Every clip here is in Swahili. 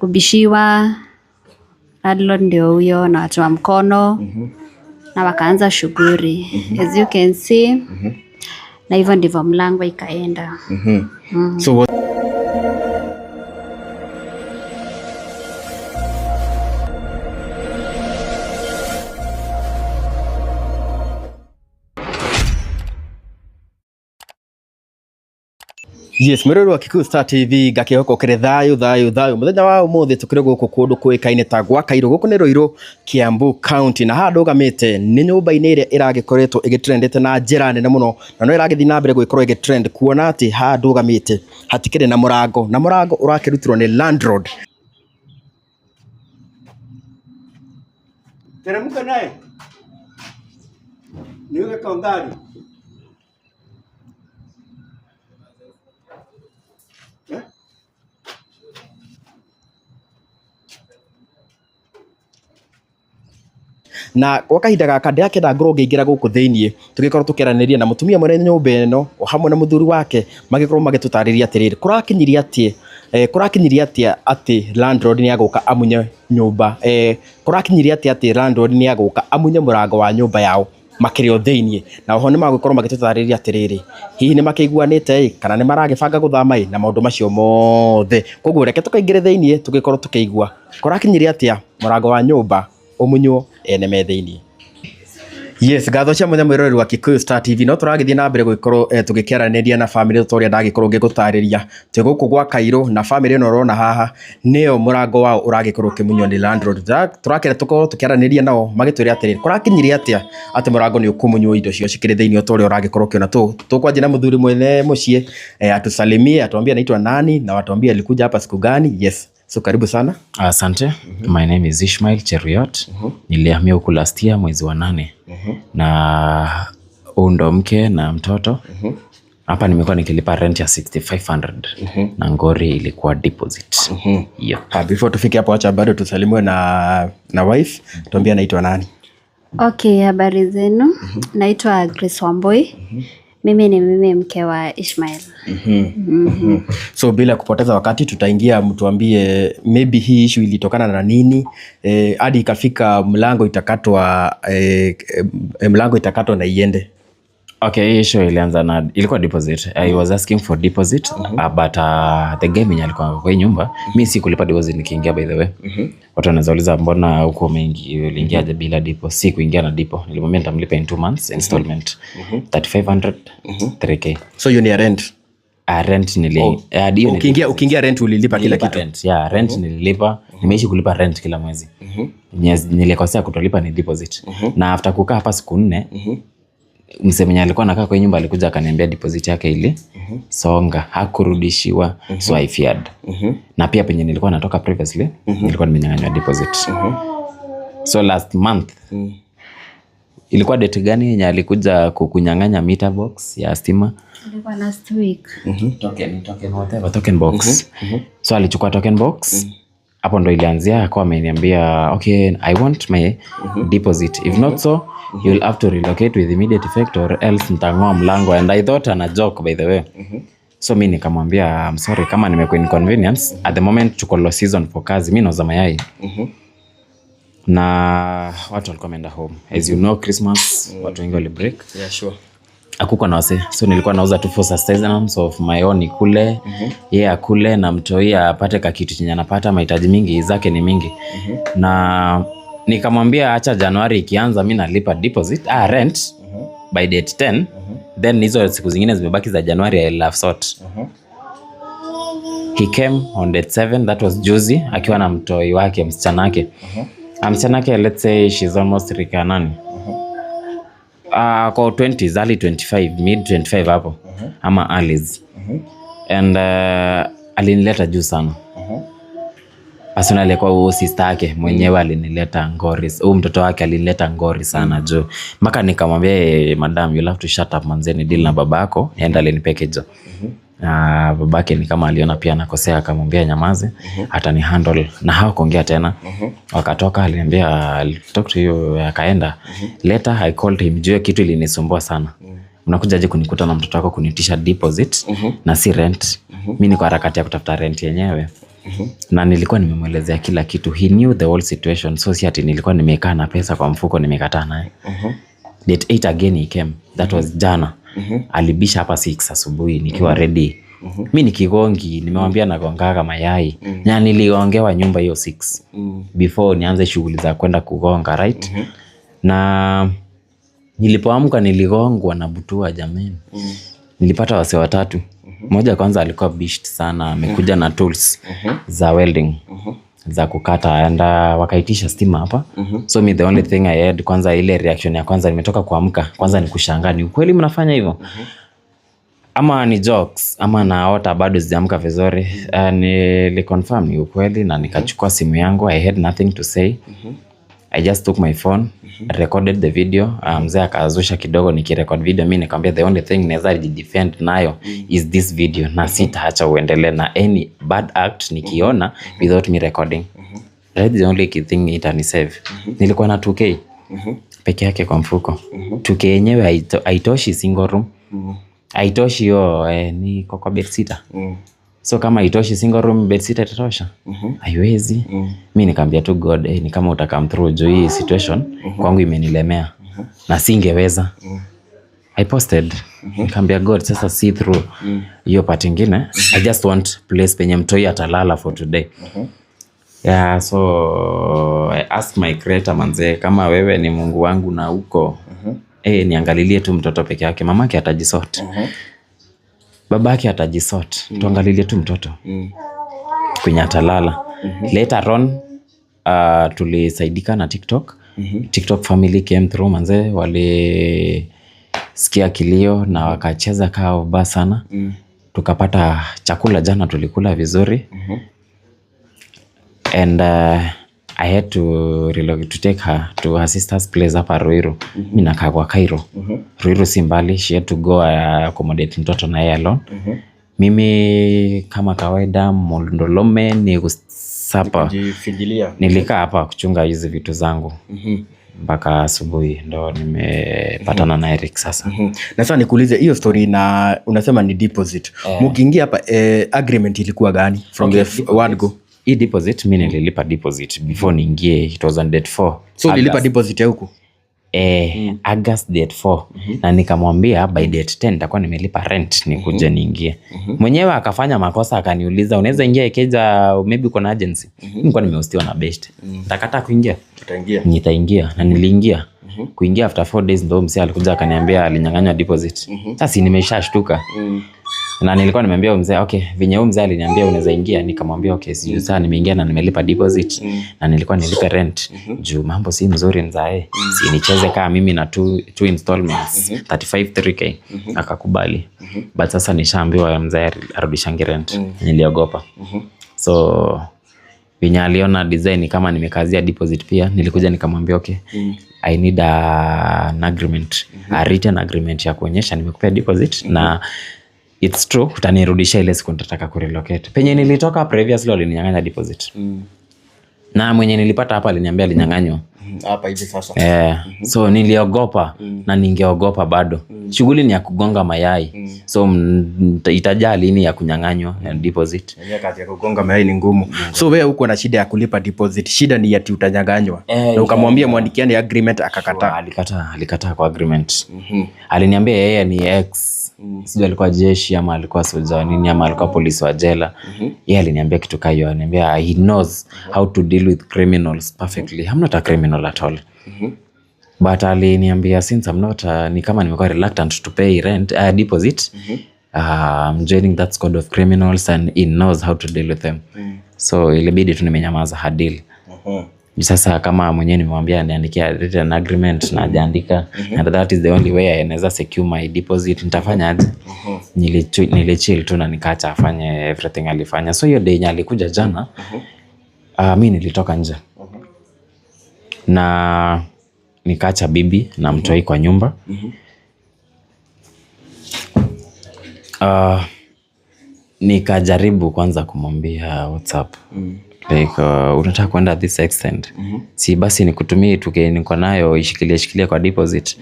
kubishiwa. Landlord ndio huyo na watu wa mkono. Na wakaanza shughuli. As you can see. Na hivyo ndivyo mlango ikaenda. So yes, mwirori wa Kikuyu Star TV gakihoko kire thayu muthenya wa umuthi tukire guku kundu kuikaine ta gwa Kairo guku ni Ruiru, Kiambu County, na handu gamite ni nyumba-ini iria iragikoretwo igitrendete na njira nene muno, na no iragithi na mbere guikorwo igitrend kuona ati handu gamite hatikire na murango urakirutirwo ni landlord. Teremka naye niuge kaundari na kwa kahinda gaka ndakenda ngorwo ngiingira guku thiini tugikorwo tukiaraniria na mutumia mwene nyumba ino o hamwe na muthuri wake magikorwo magitutariria atiriri kurakinyiria atia ati landlord ni aguka amunye nyumba kurakinyiria atia ati landlord ni aguka amunye murango wa nyumba yao makirio thiini, na oho ni magukorwo magitutariria atiriri hihi ni makiguanite kana ni maragibanga guthama na maundu macio mothe. Koguo reke tukaingire thiini tugikorwo tukiigua kurakinyiria atia murango wa nyumba umunyo ene me thiini. Yes, gatho cia munya mwirori wa Kikuyu Star TV no turagithie na mbere guikorwo tugikiaraniria na family turia ndagikorwo ngigutariria te guku gwa Kairo, na family ino urona haha neo murango wao uragikorwo kimunyo ni landlord. Turakira tukorwo tukiaraniria nao magitwira atiriri kurakinyiria atia ati murango ni ukumunyo indo cio cikire thiini otoria uragikorwo kiona tukwanjia na muthuri mwene mucie atusalimie, atuambie anaitwa nani na watuambie alikuja hapa siku gani. Yes, so karibu sana. Asante. My name is Ishmael Cheruiyot. Nilihamia huku last year mwezi wa 8. Na undo mke na mtoto. Hapa nimekuwa nikilipa rent ya 6500. Na ngori ilikuwa deposit. Before tufike hapo acha bado tusalimwe na wife. Tuambie anaitwa nani? Okay, habari zenu. Naitwa Grace Wamboi. Mimi ni mke wa Ishmael. So bila kupoteza wakati tutaingia, mtuambie maybe hii issue ilitokana na nini hadi ikafika mlango itakatwa na iende. Okay, issue ilianza na ilikuwa deposit. I was asking for deposit but the game alikuwa kwa nyumba. Mimi si kulipa deposit nikiingia, by the way. Watu wanazauliza mbona huko mengi uliingia bila depo? Si kuingia na depo. Nilimwambia nitamlipa in 2 months installment. 3500 3k. So you need rent? Rent ukiingia rent ulilipa kila kitu? Rent, yeah, rent nililipa. Nimeishi kulipa rent kila mwezi. Nilikosea kutolipa ni deposit. Na after kukaa hapa siku 4 msemenya alikuwa anakaa kwa nyumba alikuja akaniambia deposit yake ile songa, hakurudishiwa. So I feared. Na pia penye nilikuwa natoka previously nilikuwa nimenyang'anywa deposit. So last month ilikuwa date gani yenye alikuja kukunyang'anya meter box ya stima? Ilikuwa last week. Token box. So alichukua token box. Hapo ndo ilianzia, akawa ameniambia okay, I want my deposit, if not so you'll have to relocate with immediate effect or else nitang'oa mlango. And I thought ana joke, by the way. So mimi nikamwambia I'm sorry kama nimekuwa inconvenience. At the moment tuko low season for kazi, mimi nauza mayai. Na watu walikuwa wameenda home. As you know, Christmas watu wengi wali break. Yeah, sure. Hakukuwa na wase, so nilikuwa nauza tu for sustenance of my own kule. Yeye akule na mtoi apate kitu chenye anapata, mahitaji mingi zake ni mingi. Na nikamwambia acha Januari ikianza mimi nalipa deposit rent by date 10. Then hizo siku zingine zimebaki za Januari I love sort. He came on date 7, that was juzi, akiwa na mtoi wake, msichana wake. Msichana wake, let's say she's almost rika nani. Kwa 20s, early 25, mid 25 hapo. Ama earlys. And alinileta juu sana. Personally kwa sister yake mwenyewe alinileta ngori. Mtoto wake alinileta ngori sana juu. Mpaka nikamwambia madam, you'll have to shut up manzeni, deal na babako, enda alinipeke. Babake ni kama aliona pia nakosea, akamwambia nyamaze, hata ni handle, na hawakuongea tena. Wakatoka, aliniambia I'll talk to you, akaenda. Later I called him, juu kitu ilinisumbua sana. Unakujaje kunikuta na mtoto wako kunitisha deposit na si rent? Mimi niko harakati ya kutafuta rent yenyewe. na nilikuwa nimemwelezea kila kitu. He knew the whole situation, so si ati nilikuwa nimekaa na pesa kwa mfuko nimekataa naye. Date 8 again he came, that was jana. Alibisha hapa 6 asubuhi nikiwa ready. Mi nikigongi, nimewambia nagongaga mayai na niligongewa nyumba hiyo 6 before nianze shughuli za kwenda kugonga, right? Na nilipoamka niligongwa na butua jamani. Nilipata wase watatu. Mmoja kwanza alikuwa bished sana, amekuja na tools za welding za kukata, anda wakaitisha stima hapa. So me the only thing I had, kwanza ile reaction ya kwanza nimetoka kuamka, kwanza ni kushangaa, ni ukweli mnafanya hivyo? Ama ni jokes, ama naota bado sijaamka vizuri. Niliconfirm ni ukweli na nikachukua simu yangu. I had nothing to say. I just took my phone, recorded the video. Mzee akazusha kidogo nikirecord video. Mimi nikamwambia the only thing naweza defend nayo is this video, na sitaacha uendelee na any bad act nikiona without me recording. That's the only thing itanisave. Nilikuwa na 2K peke yake kwa mfuko. 2K yenyewe haitoshi single room. Haitoshi hiyo ni kwa bedsitter. So kama haitoshi single room, bedsitter itatosha? Haiwezi. Mimi nikamwambia tu God, ni kama utakam through juu hii situation kwangu imenilemea na singeweza. I posted. Nikamwambia God, sasa see through hiyo part nyingine. I just want place penye mtoi atalala for today. Yeah, so I asked my creator, manze, kama wewe ni Mungu wangu na uko niangalilie tu mtoto peke yake. Mamake atajisort, babake atajisort, tuangalilie tu mtoto kwenye atalala. Later on tulisaidika na TikTok. TikTok family came through, manze, wale sikia kilio na wakacheza kao ba sana. Tukapata chakula jana, tulikula vizuri. And I had to take her to her sister's place hapa Ruiru. Mimi nakaa kwa Cairo. Ruiru si mbali. She had to go accommodate mtoto na yeye alone. Mimi kama kawaida Mondolome ni kusapa. Nilikaa hapa kuchunga hizi vitu zangu mpaka asubuhi, ndo nimepatana na Eric sasa. Na sasa nikuulize hiyo story, na unasema ni deposit. Mkiingia hapa agreement ilikuwa gani from the word go? Hii deposit mimi nililipa deposit before niingie. It was on date 4. So nilipa deposit ya huko August date 4. Na nikamwambia by date 10 nitakuwa nimelipa rent nikuje niingie. Mwenyewe akafanya makosa, akaniuliza unaweza ingia Ikeja, maybe uko na agency. Nilikuwa nimehostiwa na best. Nitakataa kuingia? Nitaingia. Na niliingia. Kuingia after 4 days ndo mzee alikuja akaniambia alinyang'anywa deposit. Sasa nimeshashtuka. Na nilikuwa nimemwambia mzee, okay, venye huyo mzee aliniambia unaweza ingia, nikamwambia okay, sio sasa nimeingia na nimelipa deposit na nilikuwa nilipe rent. Juu mambo si mzuri mzae. Si nicheze kama mimi na two installments 3K. Akakubali. But sasa nishaambiwa mzee arudishangi rent. Niliogopa. So venye aliona design kama nimekazia deposit pia, nilikuja nikamwambia okay, I need an agreement, a written agreement ya kuonyesha nimekupea deposit na it's true utanirudisha ile siku nitataka kurelocate. Penye nilitoka previously walininyang'anya deposit. Na mwenye nilipata hapa aliniambia alinyang'anywa hapa hivi sasa. So niliogopa na ningeogopa bado. Shughuli ni ya kugonga mayai. So itajaa lini ya kunyang'anywa deposit? Yenyewe kazi ya kugonga mayai ni ngumu. So wewe uko na shida ya kulipa deposit. Shida ni ati utanyang'anywa. Na ukamwambia mwandikiane agreement akakataa. Alikataa kwa agreement. Aliniambia yeye ni ex, sijui alikuwa jeshi ama alikuwa soja nini ama alikuwa polisi wa jela. Yeye aliniambia kitu kayo, ananiambia he knows how to deal with criminals perfectly. I'm not a criminal at all. But aliniambia since I'm not ni kama nimekuwa reluctant to pay rent deposit, I'm joining that squad of criminals and he knows how to deal with them. So ilibidi tu nimenyamaza hadil. Sasa kama mwenyewe nimemwambia niandikia written agreement na hajaandika, and that is the only way I naweza secure my deposit, nitafanya aje? Nilichill tu na nikaacha afanye everything alifanya. So hiyo day alikuja jana, mimi nilitoka nje. Na nikaacha bibi na mtoi kwa nyumba. Nikajaribu kwanza kumwambia WhatsApp. Like unataka kwenda this extent. Si basi nikutumie 2K niko nayo ishikilie kwa deposit.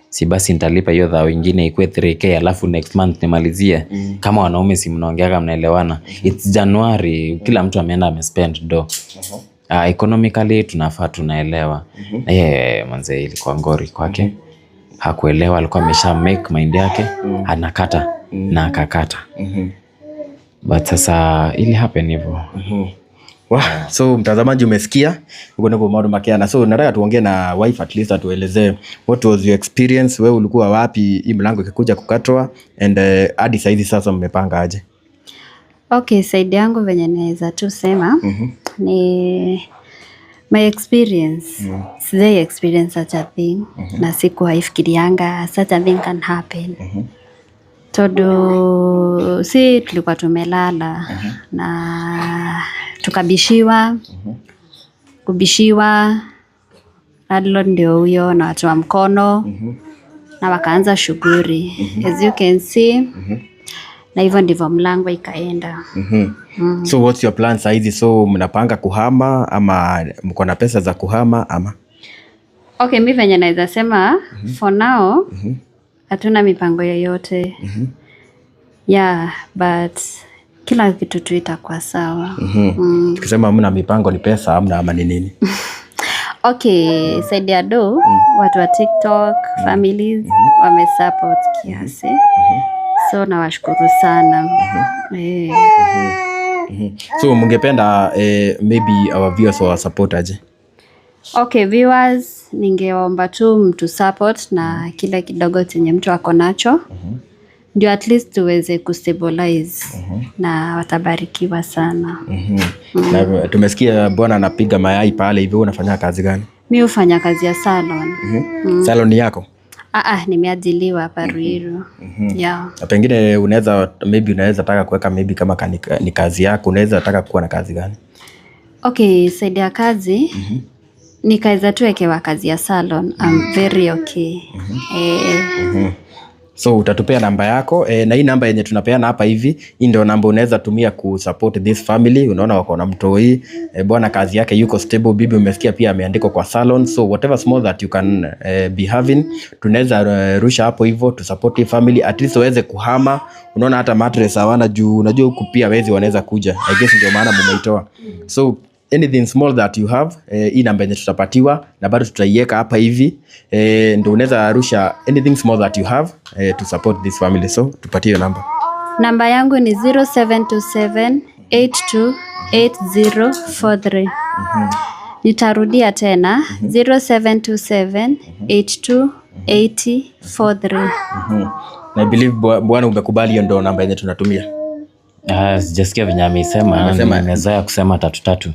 si basi nitalipa hiyo dhao ingine ikuwe 3k alafu next month nimalizie. Kama wanaume si mnaongeaga mnaelewana. It's January, kila mtu ameenda amespend do. Economically tunafaa tunaelewa. Manze ilikuwa ngori kwake. Hakuelewa, alikuwa amesha make mind yake, anakata na akakata. But sasa ili happen hivyo. Wow. So mtazamaji umesikia uko niko Mauro Makiana. So nataka tuongee na wife at least atuelezee what was your experience, wewe ulikuwa wapi hii mlango ikikuja kukatwa and hadi saizi sasa mmepanga aje? Okay, side yangu venye naweza tu sema ni my experience. Sijai experience such a thing na sikuwa ifikirianga such a thing can happen. Todo si tulikuwa tumelala na tukabishiwa kubishiwa landlord ndio huyo na watu wa mkono na wakaanza shughuli as you can see na hivyo ndivyo mlango ikaenda. So what's your plan saizi? So mnapanga kuhama ama mko na pesa za kuhama ama? Okay, mimi venye naweza sema for now hatuna mipango yoyote. Yeah, but kila kitu tu itakuwa sawa. Tukisema hamna mipango ni pesa hamna ama ni nini? Okay, side ya do watu wa TikTok families wamesupport kiasi. So nawashukuru sana. So mungependa maybe our viewers wa support aje? Okay, viewers ningeomba tu mtu support na kile kidogo chenye mtu ako nacho. Ndio at least tuweze kustabilize na watabarikiwa sana. Na tumesikia bwana anapiga mayai pale, hivyo unafanya kazi gani? Mimi hufanya kazi ya salon. Salon yako? Nimeajiliwa hapa Ruiru. Yeah. Na pengine unaweza taka kuweka maybe kama ni kazi yako, unaweza taka kuwa na kazi gani? Okay, side ya kazi nikaweza tu wekewa kazi ya salon. I'm very okay. So utatupea namba yako na hii namba yenye tunapeana hapa hivi, hii ndio namba unaweza tumia kusupport this family. Unaona wako na mtoi bwana kazi yake yuko stable, bibi umesikia pia ameandikwa kwa salon. So whatever small that you can be having, tunaweza rusha hapo hivyo to support the family at least waweze kuhama. Unaona hata mattress hawana juu unajua huku pia wezi wanaweza kuja. I guess ndio maana mumeitoa. So anything small that you have, hii namba yenye tutapatiwa na bado tutaiweka hapa hivi, ndio unaweza rusha anything small that you have to support this family. So tupatie namba. Namba yangu ni 0727828043. Nitarudia tena 0727828043. Na I believe bwana umekubali hiyo ndio namba yenye tunatumia. Sijasikia venye amesema, nimezoea kusema 33.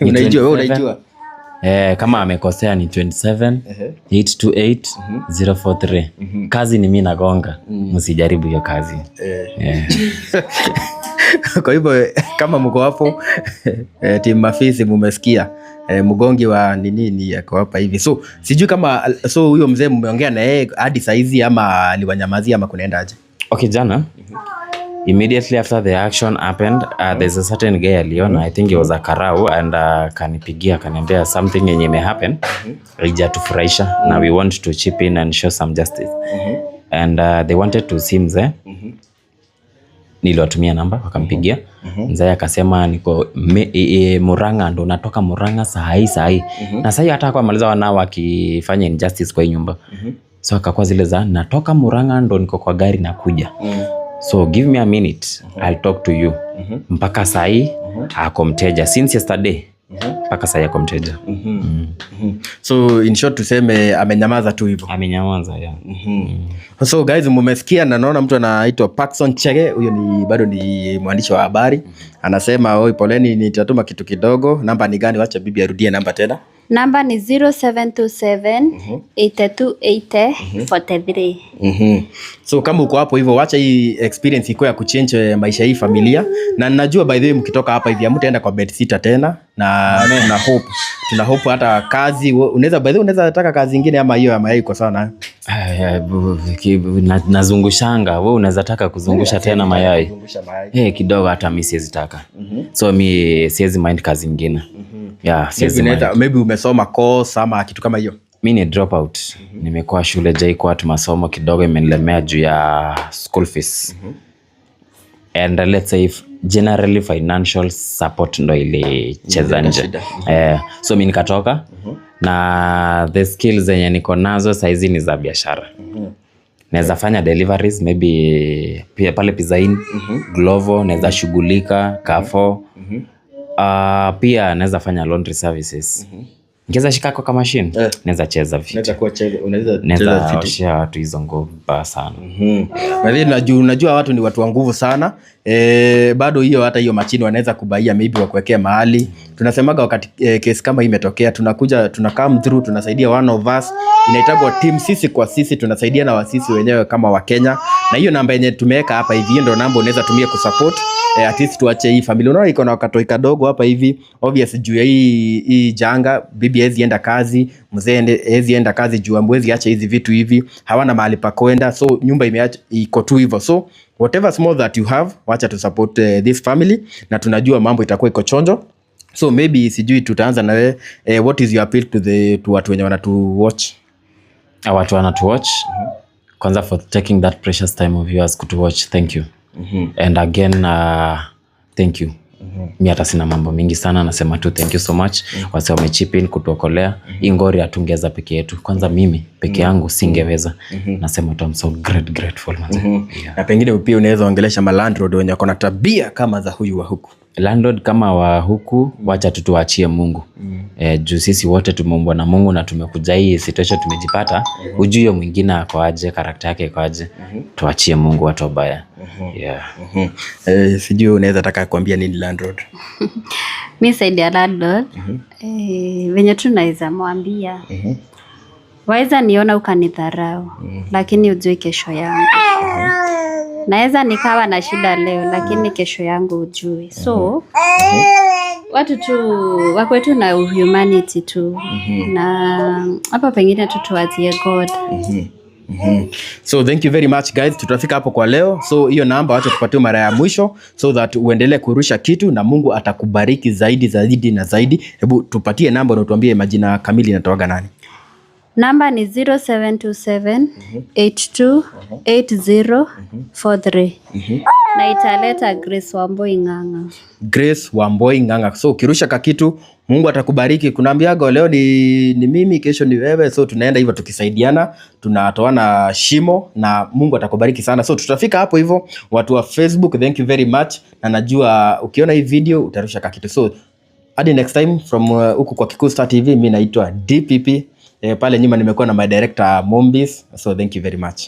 Unaijua wewe unaijua? Kama amekosea ni 27828043. Kazi ni mimi nagonga. Msijaribu hiyo kazi. Kwa hivyo kama mko hapo team Mafisi mumesikia mgongi wa nini yako hapa hivi. So sijui kama huyo mzee mmeongea na yeye hadi saizi ama aliwanyamazia ama kunaenda aje? Okay, jana immediately after the action happened, there's a certain guy aliona, I think he was a karau, and kanipigia kaniambia something yenye may happen haijatufurahisha na we want to chip in and show some justice. And they wanted to see mzee. Niliwatumia namba wakampigia. Mzee akasema niko Murang'a, ndo natoka Murang'a saa hii. Na sasa hata kwa maliza wanao wakifanya injustice kwa hii nyumba. So akakuwa zile za natoka Murang'a ndo niko kwa gari nakuja. So give me a minute, I'll talk to you. Mpaka saa hii ako mteja since yesterday. Mpaka saa hii ako mteja. So in short tuseme amenyamaza tu hivyo. Amenyamaza, yeah. So guys, mmesikia na naona mtu anaitwa Paxson Chege, huyo ni bado ni mwandishi wa habari. Anasema oi poleni nitatuma kitu kidogo. Namba ni gani? Wacha bibi arudie namba tena. Namba ni 0727828043. So kama uko hapo hivyo, wacha hii experience iko ya kuchange maisha hii familia. Na ninajua by the way mkitoka hapa hivi hamtaenda kwa bed sitter tena, na tuna hope hata kazi unaweza by the way unaweza taka kazi nyingine ama hiyo ama iko sawa nayo. Nazungushanga, wewe unaweza taka kuzungusha tena mayai. Kidogo hata mimi siwezi taka. So mimi siwezi mind kazi nyingine. Yeah, siwezi mind. Maybe umesoma course ama kitu kama hiyo. mi ni dropout. Nimekuwa shule jaikuwa tu masomo kidogo imenilemea juu ya school fees. And let's say generally financial support ndo ilicheza nje. So mi nikatoka na the skills zenye niko nazo saizi ni za biashara. Naweza fanya deliveries maybe pia pale Pizza Inn, Glovo, naweza shughulika Carrefour. Pia naweza fanya laundry services. Nikiweza shika kwa machine, naweza cheza vitu. Naweza oshia watu hizo nguvu sana. Unajua watu ni watu wa nguvu sana. Bado hiyo hata hiyo machine wanaweza kubaia maybe wakuwekea mahali. Tunasemaga wakati case kama hii imetokea, tunakam through, tunasaidia one of us. Inaitagwa team sisi kwa sisi, tunasaidia na wasisi wenyewe kama wa Kenya. Na hiyo namba yenye tumeweka hapa hivi ndio namba unaweza tumia kusupport. At least tuache hii familia. Unaona iko na wakatoi kadogo hapa hivi. Obvious juu ya hii janga, bibi hawezi enda kazi, mzee hawezi enda kazi juu amwezi acha hizi vitu hivi. Hawana mahali pa kwenda. So nyumba imeacha iko tu hivyo. So whatever small that you have, wacha to support this family, na tunajua mambo itakuwa iko chonjo. So maybe sijui tutaanza na wewe, what is your appeal to watu wenye wanatu watch? Watu wanatu watch. Kwanza for taking that precious time of yours to watch. Thank you. And again thank you. Mi hata sina mambo mingi sana, nasema tu thank you so much. Wase wamechip in kutuokolea. Ingori hatungeza peke yetu. Kwanza mimi peke yangu singeweza. Nasema tu I'm so grateful man. Na pengine pia unaweza ongelesha landlord wenye wako na tabia kama za huyu wa huku. Landlord kama wa huku, wacha tutuachie Mungu. Juu sisi wote tumeumbwa na Mungu na tumekuja hii situation tumejipata. Ujue mwingine ako aje, karakta yake iko aje. Tuachie Mungu watu wabaya. Sijui unaweza taka kuambia nini landlord? Mi saidi ya landlord, venye tu naweza mwambia. Waweza niona ukanidharau, lakini ujui kesho yangu. Naweza nikawa na shida leo, lakini kesho yangu ujui. So watu tu wakwe tu na humanity tu. Na hapa pengine tu tuwazie God. So thank you very much guys, tutafika hapo kwa leo. So hiyo namba wacha tupatie mara ya mwisho so that uendelee kurusha kitu na Mungu atakubariki zaidi na zaidi. Hebu tupatie namba na utuambie majina kamili inatoaga nani? Namba ni 0727 828043. Na italeta Grace Wamboi Ng'ang'a. Grace Wamboi Ng'ang'a. So ukirusha kakitu Mungu atakubariki. Kunaambiaga leo ni mimi, kesho ni wewe. So tunaenda hivyo tukisaidiana, tunatoana shimo na Mungu atakubariki sana. So tutafika hapo hivyo. Watu wa Facebook, thank you very much. Na najua ukiona hii video utarusha kakitu. So hadi next time from huku kwa Kikuyu Star TV, mimi naitwa DPP. Pale nyuma nimekuwa na my director Mombis. So thank you very much.